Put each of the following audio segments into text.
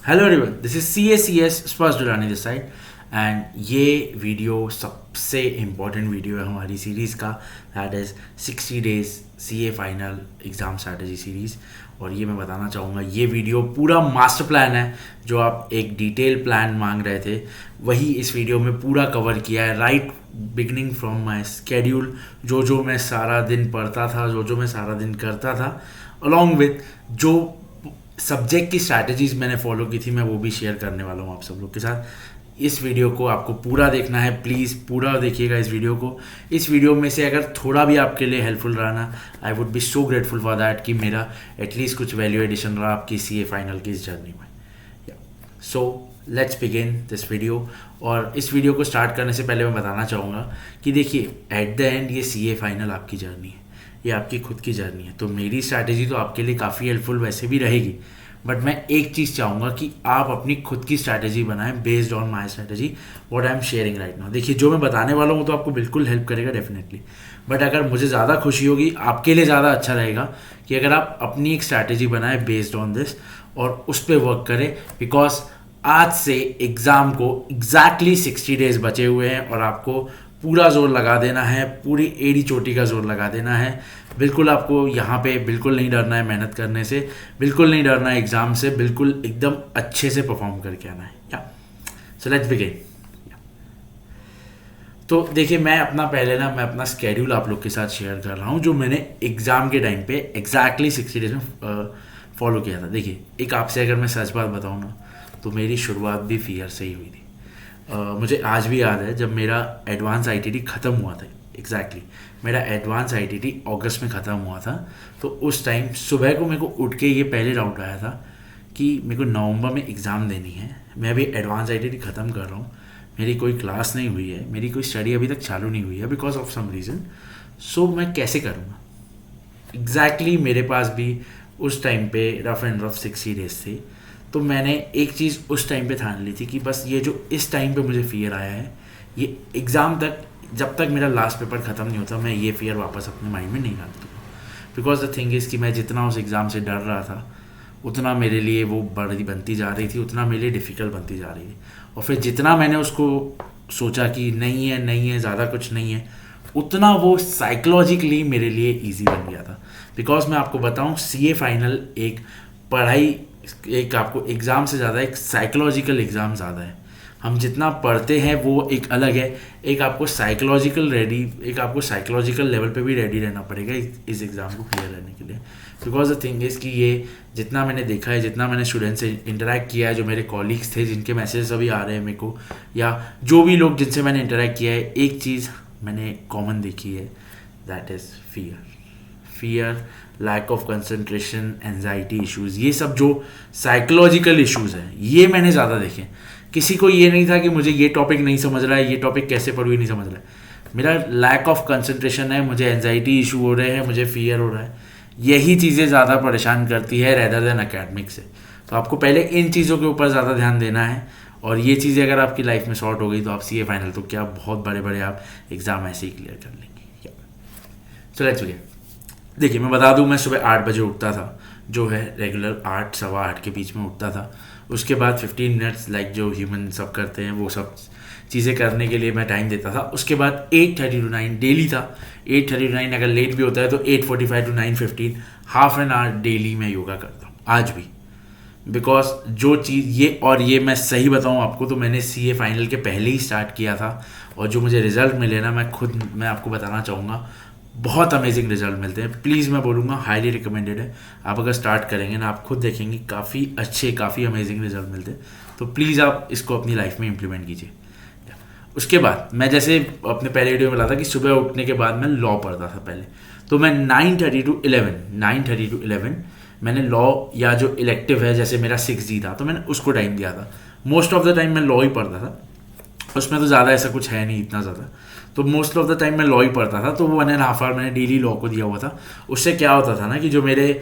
Hello everyone, this is CACS स्पर्श Durrani this side and ये video सबसे इम्पॉर्टेंट वीडियो है हमारी सीरीज़ का, that is 60 days CA final exam strategy series. और ये मैं बताना चाहूँगा, ये वीडियो पूरा मास्टर प्लान है। जो आप एक डिटेल प्लान मांग रहे थे वही इस वीडियो में पूरा कवर किया है, right beginning from my schedule. जो मैं सारा दिन पढ़ता था, जो मैं सारा दिन करता था, अलॉन्ग विथ जो सब्जेक्ट की स्ट्रैटेजीज मैंने फॉलो की थी, मैं वो भी शेयर करने वाला हूँ आप सब लोग के साथ। इस वीडियो को आपको पूरा देखना है, प्लीज़ पूरा देखिएगा इस वीडियो को। इस वीडियो में से अगर थोड़ा भी आपके लिए हेल्पफुल रहा ना, I would be so grateful for that कि मेरा एटलीस्ट कुछ वैल्यू एडिशन रहा आपकी CA फाइनल की इस जर्नी में। So let's begin this video. और इस वीडियो को स्टार्ट करने से पहले मैं बताना चाहूँगा कि देखिए, एट द एंड ये CA फाइनल आपकी जर्नी है, ये आपकी खुद की जर्नी है। तो मेरी स्ट्रैटेजी तो आपके लिए काफ़ी हेल्पफुल वैसे भी रहेगी, बट मैं एक चीज़ चाहूँगा कि आप अपनी खुद की स्ट्रैटेजी बनाएं based on my strategy what I am sharing right now. देखिए, जो मैं बताने वाला हूँ तो आपको बिल्कुल हेल्प करेगा डेफिनेटली, बट अगर मुझे ज़्यादा खुशी होगी, आपके लिए ज़्यादा अच्छा रहेगा कि अगर आप अपनी एक स्ट्रैटेजी बनाएं बेस्ड ऑन दिस और उस पर वर्क करें। बिकॉज आज से एग्ज़ाम को एग्जैक्टली 60 डेज बचे हुए हैं और आपको पूरा जोर लगा देना है, पूरी एड़ी चोटी का जोर लगा देना है। बिल्कुल आपको यहाँ पे बिल्कुल नहीं डरना है मेहनत करने से, बिल्कुल नहीं डरना है एग्ज़ाम से, बिल्कुल एकदम अच्छे से परफॉर्म करके आना है। या सो लेट्स बिगिन। तो देखिए, मैं अपना स्केड्यूल आप लोग के साथ शेयर कर रहा हूँ जो मैंने एग्ज़ाम के टाइम पे एग्जैक्टली 60 डेज में फॉलो किया था। देखिए, एक आपसे अगर मैं सच बात बताऊँ ना, तो मेरी शुरुआत भी फियर से ही हुई थी। मुझे आज भी याद है जब मेरा एडवांस ITT ख़त्म हुआ था। एग्जैक्टली मेरा एडवांस ITT अगस्त में ख़त्म हुआ था। तो उस टाइम सुबह को मेरे को उठ के ये पहले डाउट आया था कि मेरे को नवंबर में एग्ज़ाम देनी है, मैं अभी एडवांस ITT ख़त्म कर रहा हूँ, मेरी कोई क्लास नहीं हुई है, मेरी कोई स्टडी अभी तक चालू नहीं हुई है बिकॉज ऑफ सम रीज़न। सो मैं कैसे करूँगा। एग्जैक्टली मेरे पास भी उस टाइम पे रफ एंड रफ 60 डेज थे। तो मैंने एक चीज़ उस टाइम पे ठान ली थी कि बस ये जो इस टाइम पे मुझे फियर आया है, ये एग्ज़ाम तक, जब तक मेरा लास्ट पेपर ख़त्म नहीं होता, मैं ये फियर वापस अपने माइंड में नहीं लाती। बिकॉज द थिंग इज़ कि मैं जितना उस एग्ज़ाम से डर रहा था, उतना मेरे लिए वो बड़ी बनती जा रही थी, उतना मेरे लिए डिफ़िकल्ट बनती जा रही थी। और फिर जितना मैंने उसको सोचा कि नहीं है ज़्यादा कुछ नहीं है, उतना वो साइकोलॉजिकली मेरे लिए ईजी बन गया था। बिकॉज मैं आपको बताऊँ, CA फाइनल एक पढ़ाई, एक आपको एग्ज़ाम से ज़्यादा एक साइकोलॉजिकल एग्ज़ाम ज़्यादा है। हम जितना पढ़ते हैं वो एक अलग है, एक आपको साइकोलॉजिकल लेवल पे भी रेडी रहना पड़ेगा इस एग्ज़ाम को क्लियर करने के लिए। बिकॉज द थिंग इज़ कि ये जितना मैंने देखा है, जितना मैंने स्टूडेंट से इंटरेक्ट किया है, जो मेरे कॉलीग्स थे जिनके मैसेज अभी आ रहे हैं मेरे को, या जो भी लोग जिनसे मैंने इंटरेक्ट किया है, एक चीज़ मैंने कॉमन देखी है, that is fear, lack of concentration, anxiety issues, ये सब जो साइकोलॉजिकल इश्यूज़ हैं, ये मैंने ज़्यादा देखे। किसी को ये नहीं था कि मुझे ये टॉपिक नहीं समझ रहा है, ये टॉपिक कैसे पढ़ूँ ये नहीं समझ रहा है। मेरा लैक ऑफ कंसंट्रेशन है, मुझे एंजाइटी इशू हो रहे हैं, मुझे फियर हो रहा है। यही चीज़ें ज़्यादा परेशान करती है रेदर देन एकेडमिक से। तो आपको पहले इन चीज़ों के ऊपर ज़्यादा ध्यान देना है, और ये चीज़ें अगर आपकी लाइफ में सॉर्ट हो गई तो आप CA फाइनल तो क्या, बहुत बड़े बड़े आप एग्ज़ाम ऐसे ही क्लियर कर लेंगे। So let's begin. देखिए, मैं बता दूं, मैं सुबह 8 बजे उठता था, जो है रेगुलर 8 सवा 8 के बीच में उठता था। उसके बाद 15 मिनट्स लाइक जो ह्यूमन सब करते हैं वो सब चीज़ें करने के लिए मैं टाइम देता था। उसके बाद 8:30 to 9 डेली था। 8:30 to 9, अगर लेट भी होता है तो 8:45 to 9:15 half an hour daily मैं योगा करता हूँ आज भी। बिकॉज जो चीज़ ये मैं सही बताऊँ आपको, तो मैंने CA फाइनल के पहले ही स्टार्ट किया था, और जो मुझे रिजल्ट मिले ना, मैं आपको बताना चाहूँगा, बहुत अमेजिंग रिजल्ट मिलते हैं। प्लीज़ मैं बोलूँगा हाईली रिकमेंडेड है। आप अगर स्टार्ट करेंगे ना, आप खुद देखेंगे काफ़ी अमेजिंग रिजल्ट मिलते हैं। तो प्लीज़ आप इसको अपनी लाइफ में इम्प्लीमेंट कीजिए। उसके बाद मैं जैसे अपने पहले वीडियो में बोला था कि सुबह उठने के बाद मैं लॉ पढ़ता था पहले। तो मैं 9:30 to 11 मैंने लॉ, या जो इलेक्टिव है, जैसे मेरा 6G था तो मैंने उसको टाइम दिया था। मोस्ट ऑफ द टाइम मैं लॉ ही पढ़ता था, उसमें तो ज़्यादा ऐसा कुछ है नहीं इतना ज़्यादा। तो मोस्ट ऑफ द टाइम मैं लॉ ही पढ़ता था। तो वो 1.5 आवर मैंने डेली लॉ को दिया हुआ था। उससे क्या होता था ना कि जो मेरे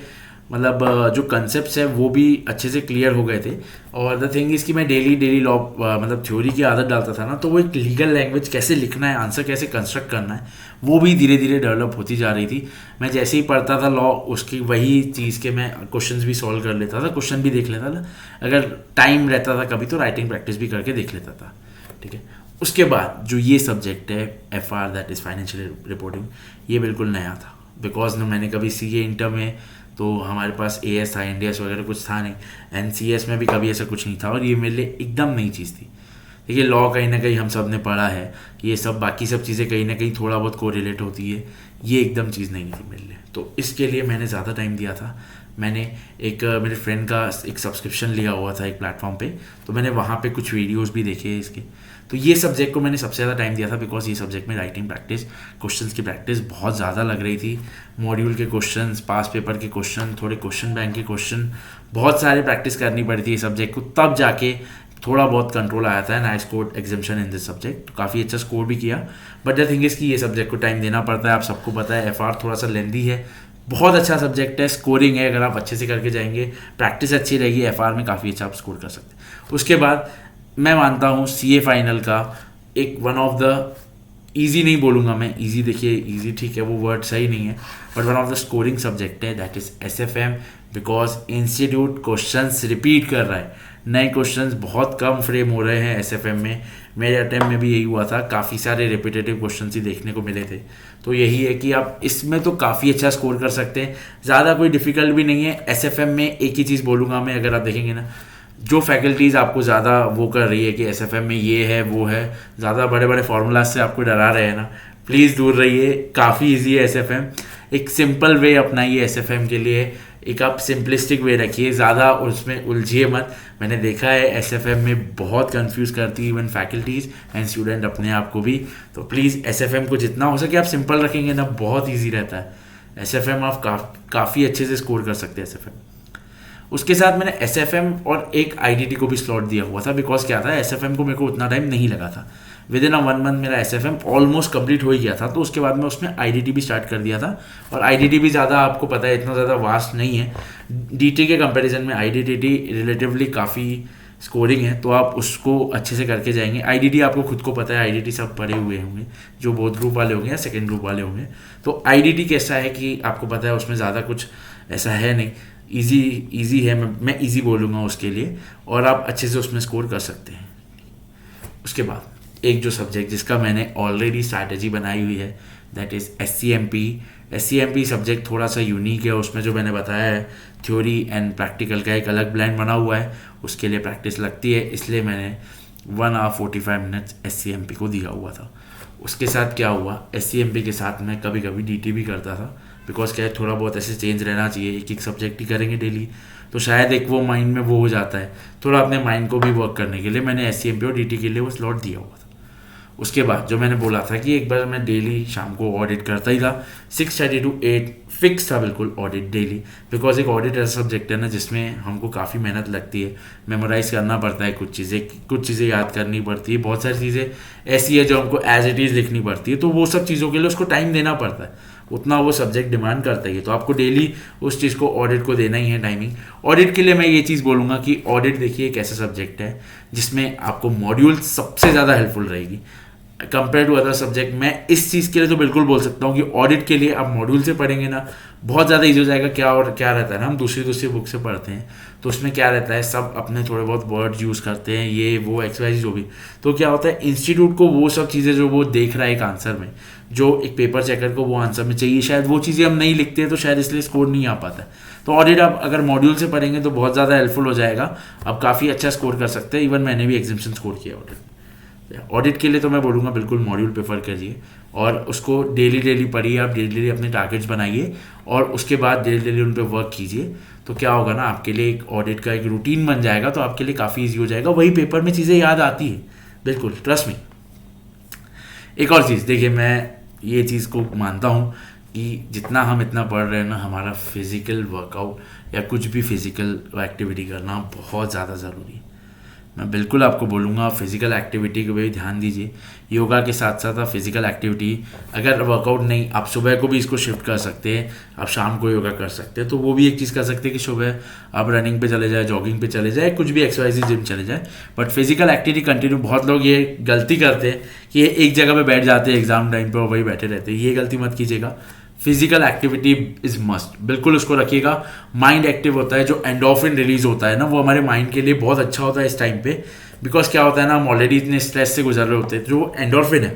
मतलब जो कंसेप्ट है वो भी अच्छे से क्लियर हो गए थे। और द थिंग इज़ कि मैं डेली डेली लॉ मतलब थ्योरी की आदत डालता था ना, तो वो एक लीगल लैंग्वेज कैसे लिखना है, आंसर कैसे कंस्ट्रक्ट करना है, वो भी धीरे धीरे डेवलप होती जा रही थी। मैं जैसे ही पढ़ता था लॉ, उसकी वही चीज़ के मैं क्वेश्चंस भी सॉल्व कर लेता था, क्वेश्चन भी देख लेता था, अगर टाइम रहता था कभी तो राइटिंग प्रैक्टिस भी करके देख लेता था। ठीक है, उसके बाद जो ये सब्जेक्ट है FR, that is financial reporting, ये बिल्कुल नया था। बिकॉज ना मैंने कभी CA इंटर में तो हमारे पास AS था, NDS वगैरह कुछ था नहीं, NCS में भी कभी ऐसा कुछ नहीं था, और ये मेरे लिए एकदम नई चीज़ थी। देखिए लॉ कहीं ना कहीं हम सब ने पढ़ा है, ये सब बाकी सब चीज़ें कहीं ना कहीं थोड़ा बहुत कोरिलेट होती है, ये एकदम चीज़ नहीं थी मेरे लिए। तो इसके लिए मैंने ज़्यादा टाइम दिया था। मैंने एक मेरे फ्रेंड का एक सब्सक्रिप्शन लिया हुआ था एक प्लेटफॉर्म पे, तो मैंने वहाँ पे कुछ वीडियोस भी देखे इसके। तो ये सब्जेक्ट को मैंने सबसे ज़्यादा टाइम दिया था, बिकॉज ये सब्जेक्ट में राइटिंग प्रैक्टिस, क्वेश्चंस की प्रैक्टिस बहुत ज़्यादा लग रही थी। मॉड्यूल के क्वेश्चंस, पास पेपर के क्वेश्चन, थोड़े क्वेश्चन बैंक के क्वेश्चन, बहुत सारे प्रैक्टिस करनी पड़ी थी इस सब्जेक्ट को, तब जाके थोड़ा बहुत कंट्रोल आया था। And I scored exemption in this subject, काफ़ी अच्छा स्कोर भी किया। बट द थिंग इज़ कि ये सब्जेक्ट को टाइम देना पड़ता है, आप सबको पता है। FR थोड़ा सा लेंदी है, बहुत अच्छा सब्जेक्ट है, स्कोरिंग है, अगर आप अच्छे से करके जाएंगे, प्रैक्टिस अच्छी रहेगी, FR में काफ़ी अच्छा आप स्कोर कर सकते हैं। उसके बाद मैं मानता हूँ CA फाइनल का एक वन ऑफ द ईजी, नहीं बोलूँगा मैं ईजी, देखिए ईजी ठीक है वो वर्ड सही नहीं है, but one of the scoring subject है, that is SFM। Because institute questions repeat कर रहा है, नए क्वेश्चंस बहुत कम फ्रेम हो रहे हैं SFM में। मेरे अटेम्प्ट में भी यही हुआ था, काफ़ी सारे रिपीटेटिव क्वेश्चन ही देखने को मिले थे। तो यही है कि आप इसमें तो काफ़ी अच्छा स्कोर कर सकते हैं, ज़्यादा कोई डिफ़िकल्ट भी नहीं है। SFM में एक ही चीज़ बोलूँगा मैं, अगर आप देखेंगे ना, जो फैकल्टीज़ आपको ज़्यादा वो कर रही है कि SFM में ये है वो है, ज़्यादा बड़े बड़े फार्मूलाज से आपको डरा रहे हैं ना, प्लीज़ दूर रहिए। काफ़ी इजी है SFM, एक सिंपल वे अपनाइए SFM के लिए, एक आप सिंपलिस्टिक वे रखिए, ज़्यादा उसमें उलझिए मत। मैंने देखा है SFM में बहुत कंफ्यूज करती है इवन फैकल्टीज़ एंड स्टूडेंट अपने आप को भी। तो प्लीज़ SFM को जितना हो सके आप सिंपल रखेंगे ना, बहुत ईजी रहता है SFM, आप काफ़ी अच्छे से स्कोर कर सकते हैं SFM। उसके साथ मैंने SFM और एक IDT को भी स्लॉट दिया हुआ था, बिकॉज क्या था, SFM को मेरे को उतना टाइम नहीं लगा था। विद इन 1 मंथ मेरा SFM ऑलमोस्ट कंप्लीट हो ही गया था, तो उसके बाद मैं उसमें IDT भी स्टार्ट कर दिया था। और IDT भी ज़्यादा आपको पता है इतना ज़्यादा वास्ट नहीं है, DT के कंपैरिजन में IDT रिलेटिवली काफ़ी स्कोरिंग है, तो आप उसको अच्छे से करके जाएंगे। IDT आपको खुद को पता है, IDT सब पढ़े हुए होंगे जो बोथ ग्रुप वाले होंगे या सेकेंड ग्रुप वाले होंगे। तो IDT कैसा है कि आपको पता है उसमें ज़्यादा कुछ ऐसा है नहीं, ईजी है, मैं ईजी बोलूँगा उसके लिए, और आप अच्छे से उसमें स्कोर कर सकते हैं। उसके बाद एक जो सब्जेक्ट जिसका मैंने ऑलरेडी स्ट्रैटेजी बनाई हुई है, दैट इज़ SCMP सब्जेक्ट थोड़ा सा यूनिक है। उसमें जो मैंने बताया है थ्योरी एंड प्रैक्टिकल का एक अलग ब्लेंड बना हुआ है, उसके लिए प्रैक्टिस लगती है, इसलिए मैंने 1 hour 45 minutes SCMP को दिया हुआ था। उसके साथ क्या हुआ, SCMP के साथ मैं कभी कभी DT भी करता था, बिकॉज क्या है थोड़ा बहुत ऐसे चेंज रहना चाहिए, एक एक सब्जेक्ट ही करेंगे डेली तो शायद एक वो माइंड में वो हो जाता है, थोड़ा अपने माइंड को भी वर्क करने के लिए मैंने SCMP और DT के लिए वो स्लॉट दिया हुआ था। उसके बाद जो मैंने बोला था कि एक बार मैं डेली शाम को ऑडिट करता ही था, 6:30 to 8 फिक्स था बिल्कुल ऑडिट डेली। बिकॉज एक ऑडिट ऐसा सब्जेक्ट है ना जिसमें हमको काफ़ी मेहनत लगती है, मेमोराइज करना पड़ता है, कुछ चीज़ें याद करनी पड़ती है, बहुत सारी चीज़ें ऐसी है जो हमको एज इट इज़ लिखनी पड़ती है, तो वो सब चीज़ों के लिए उसको टाइम देना पड़ता है, उतना वो सब्जेक्ट डिमांड करता ही है, तो आपको डेली उस चीज़ को ऑडिट को देना ही है टाइमिंग। ऑडिट के लिए मैं ये चीज़ बोलूँगा कि ऑडिट देखिए एक ऐसा सब्जेक्ट है जिसमें आपको मॉड्यूल सबसे ज़्यादा हेल्पफुल रहेगी कंपेयर टू अदर सब्जेक्ट। मैं इस चीज़ के लिए तो बिल्कुल बोल सकता हूँ कि ऑडिट के लिए आप मॉड्यूल से पढ़ेंगे ना बहुत ज़्यादा ईजी हो जाएगा। क्या रहता है ना, हम दूसरी बुक से पढ़ते हैं तो उसमें क्या रहता है, सब अपने थोड़े बहुत वर्ड यूज़ करते हैं, ये वो XYZ जो भी, तो क्या होता है इंस्टीट्यूट को वो सब चीज़ें जो वो देख रहा है एक आंसर में, जो एक पेपर चेकर को वो आंसर में चाहिए, शायद वो चीज़ें हम नहीं लिखते हैं तो शायद इसलिए स्कोर नहीं आ पाता है। तो ऑडिट आप अगर मॉड्यूल से पढ़ेंगे तो बहुत ज़्यादा हेल्पफुल हो जाएगा, आप काफ़ी अच्छा स्कोर कर सकते हैं। इवन मैंने भी एग्जामिनेशन स्कोर किया ऑडिट के लिए, तो मैं बोलूँगा बिल्कुल मॉड्यूल प्रेफर करिए और उसको डेली पढ़िए, आप डेली अपने टारगेट्स बनाइए और उसके बाद डेली उन पर वर्क कीजिए। तो क्या होगा ना, आपके लिए एक ऑडिट का एक रूटीन बन जाएगा, तो आपके लिए काफ़ी ईजी हो जाएगा, वही पेपर में चीज़ें याद आती है, बिल्कुल ट्रस्ट मी। एक और चीज़ देखिए, मैं ये चीज़ को मानता हूँ कि जितना हम इतना पढ़ रहे हैं ना, हमारा फिज़िकल वर्कआउट या कुछ भी फिज़िकल एक्टिविटी करना बहुत ज़्यादा ज़रूरी है। मैं बिल्कुल आपको बोलूँगा आप फिज़िकल एक्टिविटी को भी ध्यान दीजिए। योगा के साथ साथ आप फिज़िकल एक्टिविटी, अगर वर्कआउट नहीं, आप सुबह को भी इसको शिफ्ट कर सकते हैं, आप शाम को योगा कर सकते हैं, तो वो भी एक चीज़ कर सकते हैं कि सुबह आप रनिंग पे चले जाए, जॉगिंग पे चले जाए, कुछ भी एक्सरसाइज जिम चले जाए, बट फिजिकल एक्टिविटी कंटिन्यू। बहुत लोग ये गलती करते हैं कि ये एक जगह पे बैठ जाते हैं एग्जाम टाइम पे और वही बैठे रहते हैं, ये गलती मत कीजिएगा। फिजिकल एक्टिविटी इज मस्ट, बिल्कुल उसको रखिएगा। माइंड एक्टिव होता है, जो एंडोर्फिन रिलीज होता है ना, वो हमारे माइंड के लिए बहुत अच्छा होता है इस टाइम पे। बिकॉज क्या होता है ना, हम ऑलरेडी इतने स्ट्रेस से गुजर रहे होते हैं, जो एंडोर्फिन है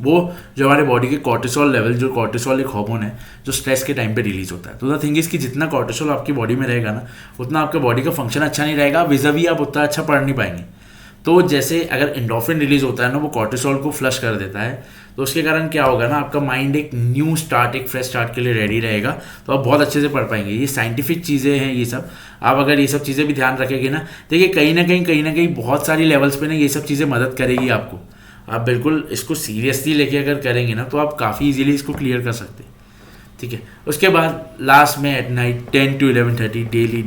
वो जो हमारे बॉडी के कॉर्टिसोल लेवल, जो कॉर्टिसोल एक हार्मोन है जो स्ट्रेस के टाइम पे रिलीज होता है। तो द थिंग इज कि जितना कॉर्टिसोल आपकी बॉडी में रहेगा ना, उतना आपके बॉडी का फंक्शन अच्छा नहीं रहेगा, विज़ावी आप उतना अच्छा पढ़ नहीं पाएंगे। तो जैसे अगर एंडोर्फिन रिलीज होता है ना, वो कॉर्टिसोल को फ्लश कर देता है, तो उसके कारण क्या होगा ना, आपका माइंड एक न्यू स्टार्ट, एक फ्रेश स्टार्ट के लिए रेडी रहेगा, तो आप बहुत अच्छे से पढ़ पाएंगे। ये साइंटिफिक चीज़ें हैं ये सब। आप अगर ये सब चीज़ें भी ध्यान रखेंगे ना, देखिए कहीं ना कहीं बहुत सारी लेवल्स पे ना ये सब चीज़ें मदद करेगी आपको। आप बिल्कुल इसको सीरियसली लेके अगर करेंगे ना, तो आप काफ़ी इजीली इसको क्लियर कर सकते हैं। ठीक है, उसके बाद लास्ट में at night 10 to 11:30 daily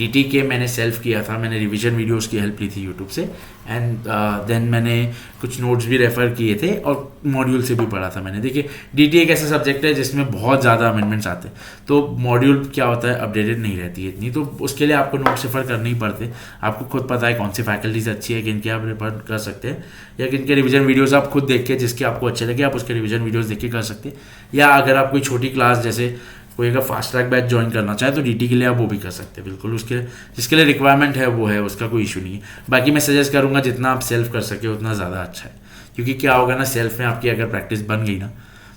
D के मैंने सेल्फ किया था, मैंने रिवीजन वीडियोस की हेल्प ली थी यूट्यूब से, एंड देन मैंने कुछ नोट्स भी रेफ़र किए थे और मॉड्यूल से भी पढ़ा था मैंने। देखिए डी एक ऐसा सब्जेक्ट है जिसमें बहुत ज़्यादा अमेंडमेंट्स आते हैं, तो मॉड्यूल क्या होता है, अपडेटेड नहीं रहती है इतनी, तो उसके लिए आपको नोट्स रेफ़र करने ही पड़ते। आपको खुद पता है कौन सी फैकल्टीज अच्छी है, किन के आप रेफर कर सकते हैं, या किन के रिवीजन वीडियोज़ आप खुद देख के, जिसके आपको अच्छे लगे आप उसके रिवीजन वीडियोज़ देख के कर सकते हैं। या अगर आप कोई छोटी क्लास, जैसे कोई अगर फास्ट ट्रैक बैच ज्वाइन करना चाहे तो डी के लिए आप वो भी कर सकते हैं, बिल्कुल उसके जिसके लिए रिक्वायरमेंट है वो है, उसका कोई इशू नहीं है। बाकी मैं सजेस्ट करूँगा जितना आप सेल्फ कर सके उतना ज़्यादा अच्छा है, क्योंकि क्या होगा ना, सेल्फ में आपकी अगर प्रैक्टिस बन गई ना,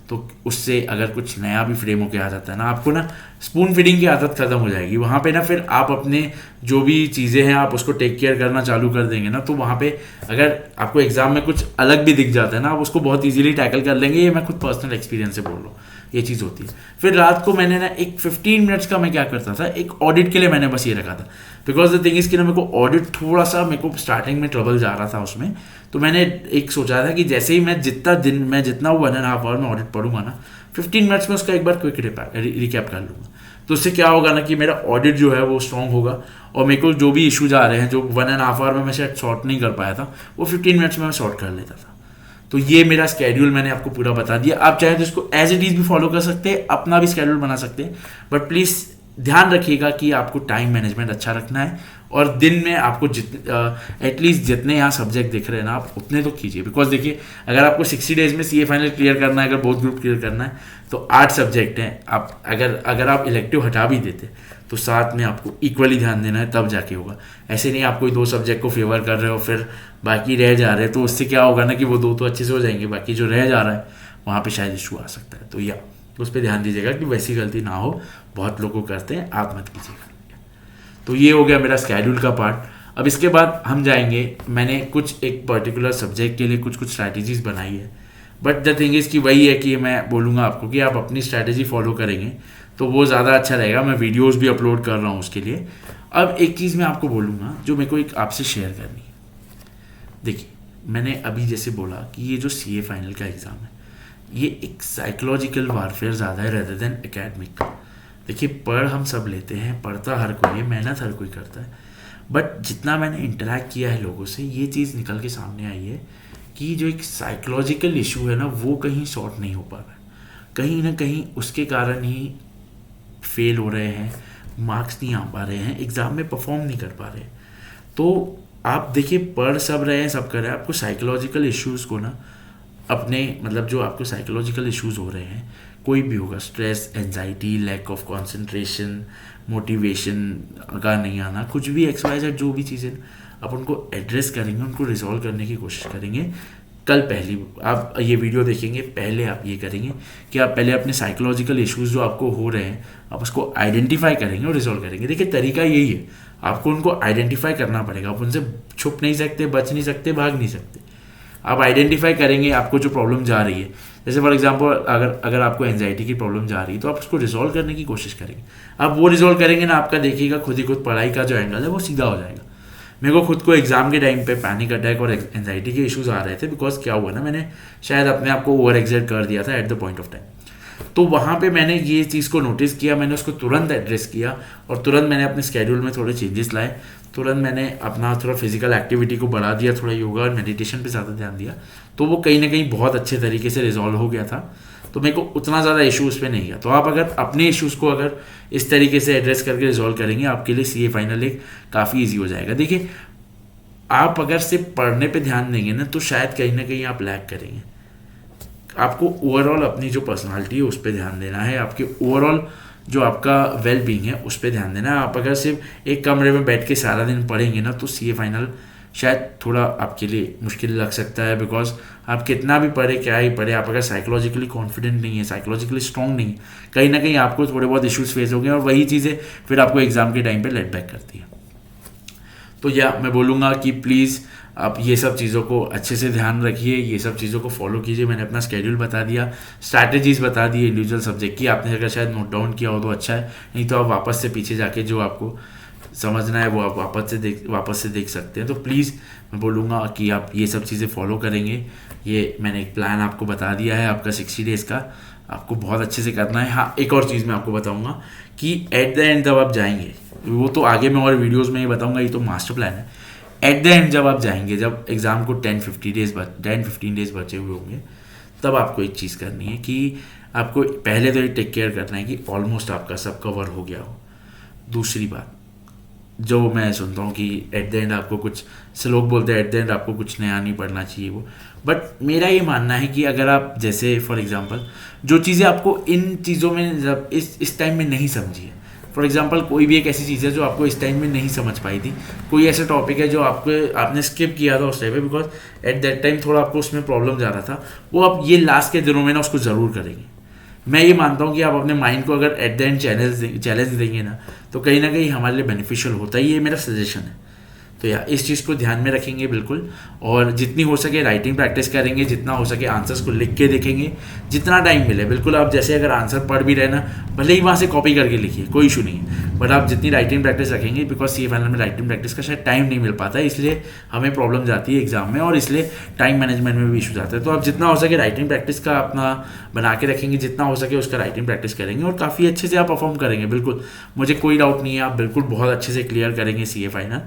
तो उससे अगर कुछ नया भी फ्रेम होके आ जाता है ना, आपको ना स्पून फीडिंग की आदत खत्म हो जाएगी वहाँ पे ना। फिर आप अपने जो भी चीज़ें हैं आप उसको टेक केयर करना चालू कर देंगे ना, तो वहाँ पे अगर आपको एग्जाम में कुछ अलग भी दिख जाता है ना, आप उसको बहुत इजीली टैकल कर लेंगे। ये मैं खुद पर्सनल एक्सपीरियंस से बोल रहा हूँ, ये चीज़ होती है। फिर रात को मैंने ना एक 15 मिनट्स का मैं क्या करता था, एक ऑडिट के लिए मैंने बस ये रखा था। बिकॉज द थिंग इज कि ना, मेरे को ऑडिट थोड़ा सा, मेरे को स्टार्टिंग में ट्रबल जा रहा था उसमें, तो मैंने एक सोचा था कि जैसे ही मैं जितना 1.5 आवर में ऑडिट पढ़ूंगा ना, 15 मिनट्स में उसका एक बार क्विक रिकैप कर लूँगा। तो उससे क्या होगा ना कि मेरा ऑडिट जो है वो स्ट्रॉन्ग होगा, और मेरे को जो भी इशूज आ रहे हैं, जो 1.5 आवर में मैं शायद सॉर्ट नहीं कर पाया था, वो 15 मिनट्स में मैं सॉर्ट कर लेता था। तो ये मेरा स्केड्यूल मैंने आपको पूरा बता दिया। आप चाहे तो इसको एज इट इज़ भी फॉलो कर सकते हैं, अपना भी स्केड्यूल बना सकते हैं, बट प्लीज़ ध्यान रखिएगा कि आपको टाइम मैनेजमेंट अच्छा रखना है, और दिन में आपको एटलीस्ट जितने यहाँ सब्जेक्ट दिख रहे हैं ना, आप उतने तो कीजिए। बिकॉज देखिए, अगर आपको 60 डेज में CA फाइनल क्लियर करना है, अगर बोथ ग्रुप क्लियर करना है, तो 8 सब्जेक्ट हैं। आप अगर आप इलेक्टिव हटा भी देते तो साथ में आपको इक्वली ध्यान देना है, तब जाके होगा। ऐसे नहीं आप कोई 2 सब्जेक्ट को फेवर कर रहे हो फिर बाकी रह जा रहे हैं, तो उससे क्या होगा ना कि वो 2 तो अच्छे से हो जाएंगे, बाकी जो रह जा रहा है वहाँ पे शायद इशू आ सकता है। तो या उस पर ध्यान दीजिएगा कि वैसी गलती ना हो, बहुत लोग को करते हैं, आप मत कीजिएगा। तो ये हो गया मेरा स्केड्यूल का पार्ट। अब इसके बाद हम जाएंगे, मैंने कुछ एक पर्टिकुलर सब्जेक्ट के लिए कुछ स्ट्रैटेजीज बनाई है, बट द थिंग इज़ कि वही है कि मैं बोलूँगा आपको कि आप अपनी स्ट्रैटेजी फॉलो करेंगे तो वो ज़्यादा अच्छा रहेगा। मैं वीडियोस भी अपलोड कर रहा हूँ उसके लिए। अब एक चीज़ मैं आपको बोलूँगा जो मेरे को एक आपसे शेयर करनी है। देखिए, मैंने अभी जैसे बोला कि ये जो CA फाइनल का एग्ज़ाम है, ये एक साइकोलॉजिकल वारफेयर ज़्यादा है रेदर देन एकेडमिक। देखिए, पढ़ हम सब लेते हैं, पढ़ता हर कोई है, मेहनत हर कोई करता है, बट जितना मैंने इंटरेक्ट किया है लोगों से, ये चीज़ निकल के सामने आई है कि जो एक साइकोलॉजिकल इशू है ना, वो कहीं सॉर्ट नहीं हो पा रहा है। कहीं ना कहीं उसके कारण ही फेल हो रहे हैं, मार्क्स नहीं आ पा रहे हैं, एग्ज़ाम में परफॉर्म नहीं कर पा रहे। तो आप देखिए, पढ़ सब रहे हैं, सब कर रहे हैं, आपको साइकोलॉजिकल इश्यूज़ को ना अपने, मतलब जो आपको साइकोलॉजिकल इश्यूज़ हो रहे हैं, कोई भी होगा, stress, anxiety, lack of concentration, motivation का नहीं आना, कुछ भी XYZ जो भी चीज़ें, आप उनको एड्रेस करेंगे, उनको रिजॉल्व करने की कोशिश करेंगे। कल पहली आप ये वीडियो देखेंगे, पहले आप ये करेंगे कि आप पहले अपने साइकोलॉजिकल इश्यूज़ जो आपको हो रहे हैं, आप उसको आइडेंटिफाई करेंगे और रिजॉल्व करेंगे। देखिए, तरीका यही है, आपको उनको आइडेंटिफाई करना पड़ेगा। आप उनसे छुप नहीं सकते, बच नहीं सकते, भाग नहीं सकते। आप आइडेंटिफाई करेंगे आपको जो प्रॉब्लम जा रही है। जैसे फॉर एग्जांपल, अगर आपको एंजाइटी की प्रॉब्लम जा रही है, तो आप उसको रिजॉल्व करने की कोशिश करेंगे। आप वो रिजॉल्व करेंगे ना, आपका देखिएगा खुद ही खुद पढ़ाई का जो एंगल है वो सीधा हो जाएगा। मेरे को खुद को एग्जाम के टाइम पे पैनिक अटैक और एंजाइटी के इश्यूज आ रहे थे, बिकॉज क्या हुआ ना, मैंने शायद अपने आप को ओवर एक्सर्ट कर दिया था at the point of time. तो वहाँ पे मैंने ये चीज़ को नोटिस किया, मैंने उसको तुरंत एड्रेस किया, और तुरंत मैंने अपने स्केड्यूल में थोड़े चेंजेस लाए। तुरंत मैंने अपना थोड़ा फिजिकल एक्टिविटी को बढ़ा दिया, थोड़ा योगा और मेडिटेशन पे ज़्यादा ध्यान दिया, तो वो कहीं ना कहीं बहुत अच्छे तरीके से रिजॉल्व हो गया था। तो मेरे को उतना ज़्यादा इशू उस पर नहीं गया। तो आप अगर अपने इश्यूज़ को अगर इस तरीके से एड्रेस करके रिजॉल्व करेंगे, आपके लिए CA फाइनल एक काफ़ी ईजी हो जाएगा। देखिए, आप अगर सिर्फ पढ़ने पे ध्यान देंगे ना, तो शायद कहीं ना कहीं आप लैग करेंगे। आपको ओवरऑल अपनी जो पर्सनालिटी है उस पर ध्यान देना है, आपके ओवरऑल जो आपका वेल बीइंग है उस पर ध्यान देना है। आप अगर सिर्फ एक कमरे में बैठ के सारा दिन पढ़ेंगे ना, तो CA फाइनल शायद थोड़ा आपके लिए मुश्किल लग सकता है। बिकॉज आप कितना भी पढ़े, क्या ही पढ़े, आप अगर साइकोलॉजिकली कॉन्फिडेंट नहीं है, साइकोलॉजिकली स्ट्रॉन्ग नहीं है, कहीं ना कहीं आपको थोड़े बहुत इश्यूज फेस होंगे, और वही चीज़ें फिर आपको एग्जाम के टाइम पे लेट बैक करती है। तो मैं बोलूँगा कि प्लीज़ आप ये सब चीज़ों को अच्छे से ध्यान रखिए, ये सब चीज़ों को फॉलो कीजिए। मैंने अपना स्केड्यूल बता दिया, स्ट्रैटेजीज़ बता दी इंडिविजुअल सब्जेक्ट की, आपने अगर शायद नोट डाउन किया हो तो अच्छा है, नहीं तो आप वापस से पीछे जाके जो आपको समझना है वो आप वापस से देख सकते हैं। तो प्लीज़ मैं बोलूँगा कि आप ये सब चीज़ें फॉलो करेंगे। ये मैंने एक प्लान आपको बता दिया है आपका 60 डेज़ का, आपको बहुत अच्छे से करना है। हाँ, एक और चीज़ मैं आपको बताऊँगा कि एट द एंड जब आप जाएंगे, वो तो आगे मैं और वीडियोज़ में ही बताऊँगा, ये तो मास्टर प्लान है। एट द एंड जब आप जाएंगे, जब एग्ज़ाम को 10-15 डेज़ बचे हुए होंगे, तब आपको एक चीज़ करनी है कि आपको पहले तो ये टेक केयर करना है कि ऑलमोस्ट आपका सब कवर हो गया हो। दूसरी बात जो मैं सुनता हूँ कि एट द एंड आपको कुछ से लोग बोलते हैं एट द एंड आपको कुछ नया नहीं पढ़ना चाहिए वो, बट मेरा ये मानना है कि अगर आप जैसे फॉर एग्जांपल जो चीज़ें आपको इन चीज़ों में जब इस टाइम में नहीं समझी है, फॉर एग्जांपल कोई भी एक ऐसी चीज़ है जो आपको इस टाइम में नहीं समझ पाई थी, कोई ऐसा टॉपिक है जो आपने स्किप किया था उस टाइम पे बिकॉज एट दैट टाइम थोड़ा आपको उसमें प्रॉब्लम जा रहा था, वो आप ये लास्ट के दिनों में ना उसको ज़रूर करेंगे। मैं ये मानता हूँ कि आप अपने माइंड को अगर एट द एंड चैलेंज देंगे ना, तो कहीं ना कहीं हमारे लिए बेनिफिशियल होता है। ये मेरा सजेशन है। तो इस चीज़ को ध्यान में रखेंगे बिल्कुल, और जितनी हो सके राइटिंग प्रैक्टिस करेंगे, जितना हो सके आंसर्स को लिख के देखेंगे, जितना टाइम मिले। बिल्कुल आप जैसे अगर आंसर पढ़ भी रहे ना, भले ही वहाँ से कॉपी करके लिखिए, कोई इशू नहीं है, बट आप जितनी राइटिंग प्रैक्टिस रखेंगे, बिकॉज CA फाइनल में राइटिंग प्रैक्टिस का शायद टाइम नहीं मिल पाता है, इसलिए हमें प्रॉब्लम जाती है एग्जाम में, और इसलिए टाइम मैनेजमेंट में भी इशू जाता है। तो आप जितना हो सके राइटिंग प्रैक्टिस का अपना बना के रखेंगे, जितना हो सके उसका राइटिंग प्रैक्टिस करेंगे, और काफ़ी अच्छे से आप परफॉर्म करेंगे। बिल्कुल मुझे कोई डाउट नहीं है, आप बिल्कुल बहुत अच्छे से क्लियर करेंगे CA फाइनल।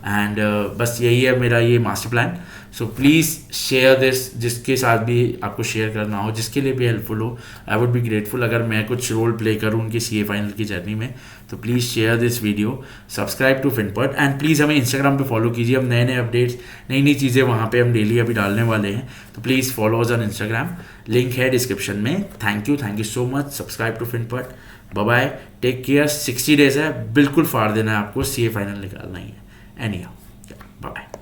एंड बस यही है मेरा ये master plan. So please share this, जिसके साथ भी आपको शेयर करना हो, जिसके लिए भी हेल्पफुल हो, आई वुड बी ग्रेटफुल अगर मैं कुछ रोल प्ले करूँ उनकी CA फाइनल की जर्नी में। तो please share this video, subscribe to Finpert, and please हमें इंस्टाग्राम पे फॉलो कीजिए। हम नए अपडेट्स, नई चीज़ें वहाँ पे हम डेली अभी डालने वाले हैं, तो please follow us on Instagram, link है डिस्क्रिप्शन में। Thank you so much. Subscribe to Finpert. Bye bye, take care. 60 days है, बिल्कुल फाड़ देना है आपको, CA फाइनल निकालना ही है। Anyhow, bye-bye.